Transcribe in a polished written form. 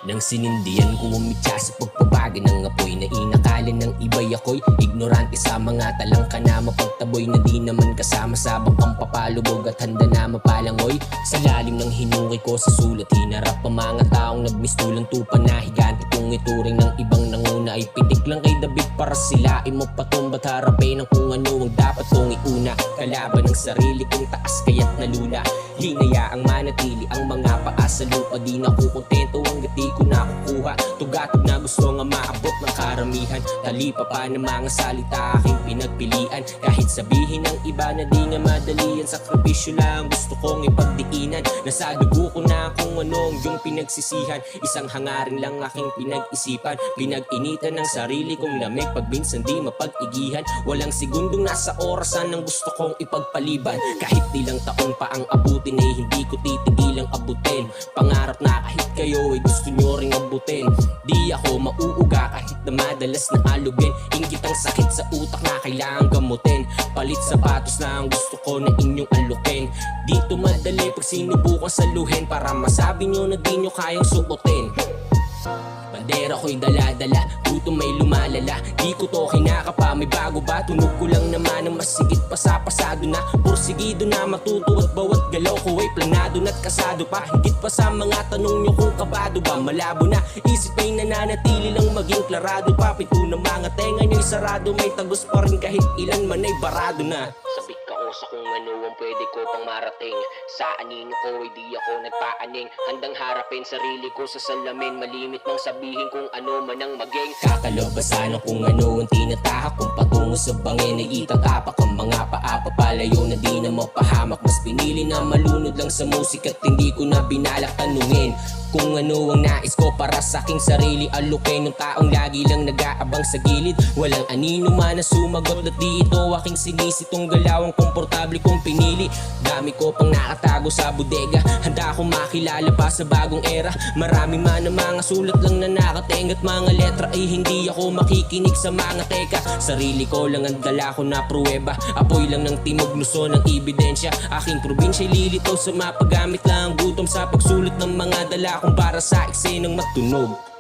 Nang sinindihan ko ang mitya sa pagpabaga ng apoy na inakalan ng iba'y ako'y ignorante sa mga talangka na mapagtaboy na di naman kasama sa bangkang papalubog at handa na mapalangoy. Sa lalim ng hinukay ko sa sulat, hinarap ang mga taong nagmistulang tupa na higante kung ituring ng ibang nanguna ay pitik lang kay David para silain mo patumba't harapin ang kung ano ang dapat kong iuna. Kalaban ng sarili kong taas kaya't nalula, hinayaang manatili ang mga paa sa lupa. Di na ko kontento hanggat di ko nakukuha tugatog na gusto nga maabot ng karamihan. Talipa pa ng mga salita aking pinagpilian, kahit sabihin ng iba na di nga madalian. Sakripisyo lang gusto kong ipagdiinan, nasa dugo ko na kung anong yung pinagsisihan. Isang hangarin lang aking pinag-isipan, pinag-initan ng sarili kong lamig pag minsan di mapag-igihan. Walang segundong nasa orasan ng gusto kong ipagpaliban. Kahit ilang taon pa ang abutin ay hindi ko titigilang abutin. Pangarap na kahit kayo ay gusto nyo ring abutin. Di ako mauuga kahit na madalas na alugin. Inggit ang sakit sa utak na kailangan gamutin. Palit sapatos na ang gusto ko na inyong alukin. Dito madali pag sinubukan saluhin, para masabi nyo na di nyo kayang suotin. Bandera ko'y dala-dala, gutom may lumalala. Di ko to kinakapa, may bago ba? Tunog ko lang naman ang masigit pa sa pasado na. Porsigido na matuto at bawat galaw ko ay planado na't kasado pa. Higit pa sa mga tanong nyo kung kabado ba. Malabo na, isip ay nananatili lang maging klarado pa. Pinto ng mga tenga nyo'y sarado, may tagos pa rin kahit ilan man ay barado na. Sabik ako sa kung ano ang pwede ko pang marating. Sa anino ko ay di ako nagpaaning, handang harapin sarili ko sa salamin. Malimit mang sabihin kung ano man ang maging. Kakalabasan kung ano ang tinatahak kung patungo sa bangin ay itatapak ang mga paapapalayo na di na mapahamak. Mas pinili na malunod lang sa musika at hindi ko na binalak tanungin kung ano ang nais ko para sa aking sarili. Alukin ng taong lagi lang nag-aabang sa gilid. Walang anino man na sumagot at di ito aking sinisitong galawang komportable kong pinili. Dami ko pang nakatago sa bodega, handa akong makilala pa sa bagong era. Marami man ang mga sulat lang na nakatenga at mga letra ay hindi ako makikinig sa mga teka. Sarili ko lang ang dala ko na pruweba, apoy lang ng Timog Luzon ang ebidensya. Aking probinsya'y lilitaw sa mapagamit lang ang gutom sa pagsulat ng mga dala kung para sa eksenang matunog.